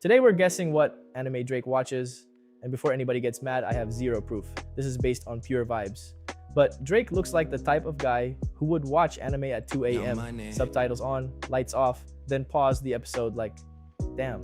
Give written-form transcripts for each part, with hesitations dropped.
Today we're guessing what anime Drake watches, and before anybody gets mad, I have zero proof. This is based on pure vibes. But Drake looks like the type of guy who would watch anime at 2 a.m., subtitles on, lights off, then pause the episode like, damn,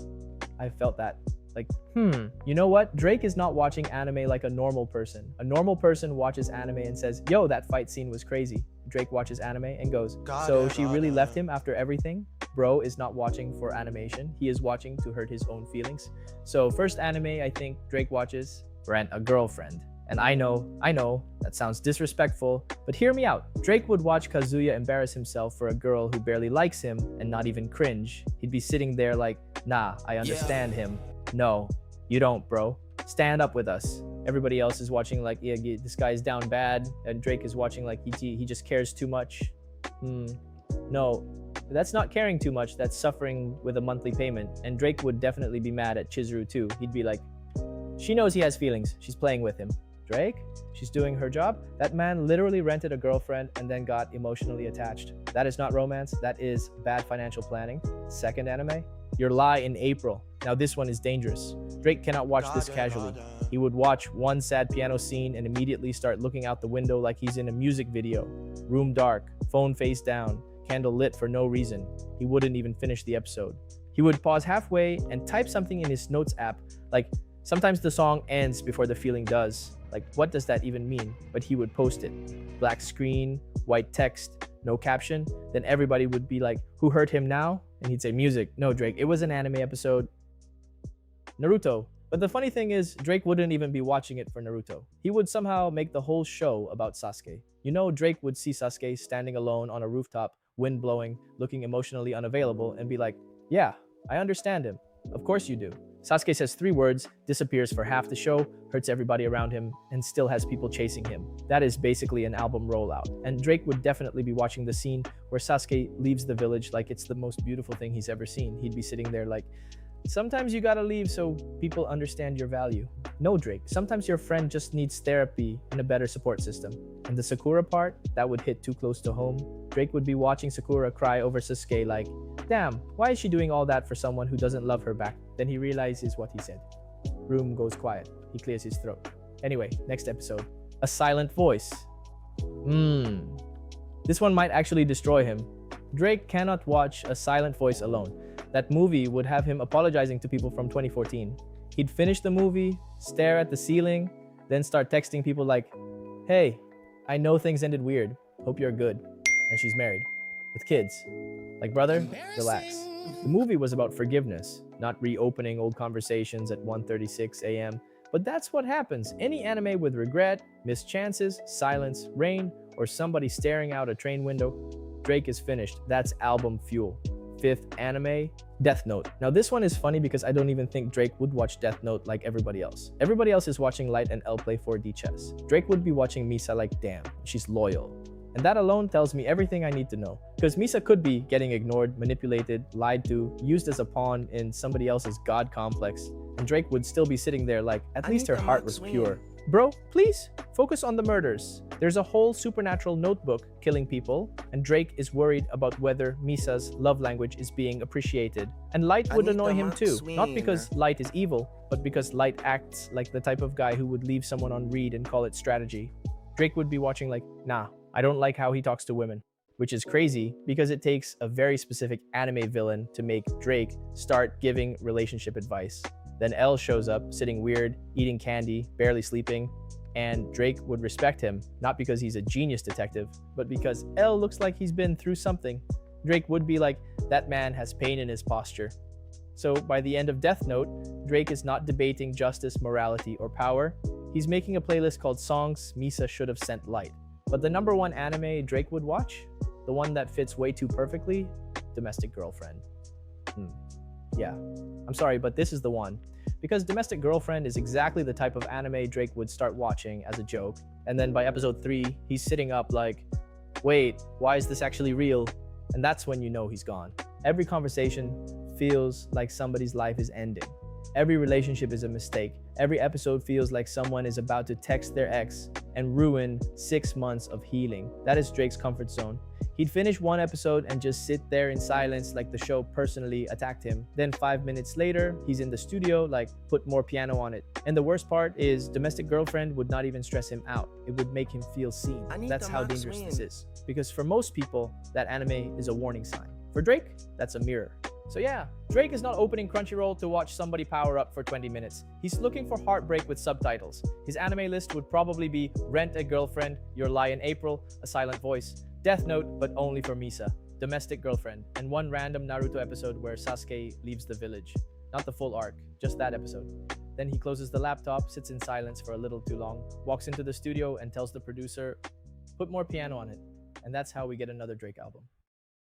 I felt that. Like, you know what? Drake is not watching anime like a normal person. A normal person watches anime and says, yo, that fight scene was crazy. Drake watches anime and goes, so she really left him after everything? Bro is not watching for animation. He is watching to hurt his own feelings. So first anime I think Drake watches, Rent a Girlfriend. And I know, that sounds disrespectful, but hear me out. Drake would watch Kazuya embarrass himself for a girl who barely likes him and not even cringe. He'd be sitting there like, nah, I understand him. No, you don't, bro. Stand up with us. Everybody else is watching like, yeah, this guy's down bad, and Drake is watching like he just cares too much. No, that's not caring too much, that's suffering with a monthly payment. And Drake would definitely be mad at Chizuru too. He'd be like, she knows he has feelings, she's playing with him. Drake, she's doing her job. That man literally rented a girlfriend and then got emotionally attached. That is not romance, that is bad financial planning. Second anime, Your Lie in April. Now this one is dangerous. Drake cannot watch this casually. He would watch one sad piano scene and immediately start looking out the window like he's in a music video. Room dark, phone face down, candle lit for no reason. He wouldn't even finish the episode. He would pause halfway and type something in his notes app, like sometimes the song ends before the feeling does. Like, what does that even mean? But he would post it. Black screen, white text, no caption. Then everybody would be like, who hurt him now? And he'd say, music. No, Drake, it was an anime episode. Naruto. But the funny thing is, Drake wouldn't even be watching it for Naruto. He would somehow make the whole show about Sasuke. You know, Drake would see Sasuke standing alone on a rooftop, wind blowing, looking emotionally unavailable, and be like, yeah, I understand him. Of course you do. Sasuke says 3 words, disappears for half the show, hurts everybody around him, and still has people chasing him. That is basically an album rollout. And Drake would definitely be watching the scene where Sasuke leaves the village like it's the most beautiful thing he's ever seen. He'd be sitting there like, sometimes you gotta leave so people understand your value. No, Drake, sometimes your friend just needs therapy and a better support system. And the Sakura part, that would hit too close to home. Drake would be watching Sakura cry over Sasuke like, damn, why is she doing all that for someone who doesn't love her back? Then he realizes what he said. Room goes quiet. He clears his throat. Anyway, next episode. A silent voice. This one might actually destroy him. Drake cannot watch A Silent Voice alone. That movie would have him apologizing to people from 2014. He'd finish the movie, stare at the ceiling, then start texting people like, hey, I know things ended weird. Hope you're good. And she's married. With kids. Like, brother, relax. The movie was about forgiveness, not reopening old conversations at 1:36 a.m. But that's what happens. Any anime with regret, missed chances, silence, rain, or somebody staring out a train window, Drake is finished. That's album fuel. 5th anime, Death Note. Now this one is funny because I don't even think Drake would watch Death Note like everybody else. Everybody else is watching Light and L play 4D chess. Drake would be watching Misa like, damn, she's loyal. And that alone tells me everything I need to know. Because Misa could be getting ignored, manipulated, lied to, used as a pawn in somebody else's god complex. And Drake would still be sitting there like, at least her heart was pure. Bro, please, focus on the murders. There's a whole supernatural notebook killing people, and Drake is worried about whether Misa's love language is being appreciated. And Light would annoy him too, not because Light is evil, but because Light acts like the type of guy who would leave someone on read and call it strategy. Drake would be watching like, nah, I don't like how he talks to women. Which is crazy because it takes a very specific anime villain to make Drake start giving relationship advice. Then L shows up, sitting weird, eating candy, barely sleeping, and Drake would respect him, not because he's a genius detective, but because L looks like he's been through something. Drake would be like, that man has pain in his posture. So by the end of Death Note, Drake is not debating justice, morality, or power. He's making a playlist called Songs Misa Should Have Sent Light. But the number 1 anime Drake would watch, the one that fits way too perfectly, Domestic Girlfriend. Yeah, I'm sorry, but this is the one. Because Domestic Girlfriend is exactly the type of anime Drake would start watching as a joke. And then by episode 3, he's sitting up like, wait, why is this actually real? And that's when you know he's gone. Every conversation feels like somebody's life is ending. Every relationship is a mistake. Every episode feels like someone is about to text their ex and ruin 6 months of healing. That is Drake's comfort zone. He'd finish one episode and just sit there in silence like the show personally attacked him. Then 5 minutes later, he's in the studio like, put more piano on it. And the worst part is Domestic Girlfriend would not even stress him out. It would make him feel seen. That's how dangerous this is. Because for most people, that anime is a warning sign. For Drake, that's a mirror. So yeah, Drake is not opening Crunchyroll to watch somebody power up for 20 minutes. He's looking for Heartbreak with subtitles. His anime list would probably be Rent a Girlfriend, Your Lie in April, A Silent Voice, Death Note but only for Misa, Domestic Girlfriend, and one random Naruto episode where Sasuke leaves the village. Not the full arc, just that episode. Then he closes the laptop, sits in silence for a little too long, walks into the studio and tells the producer, put more piano on it. And that's how we get another Drake album.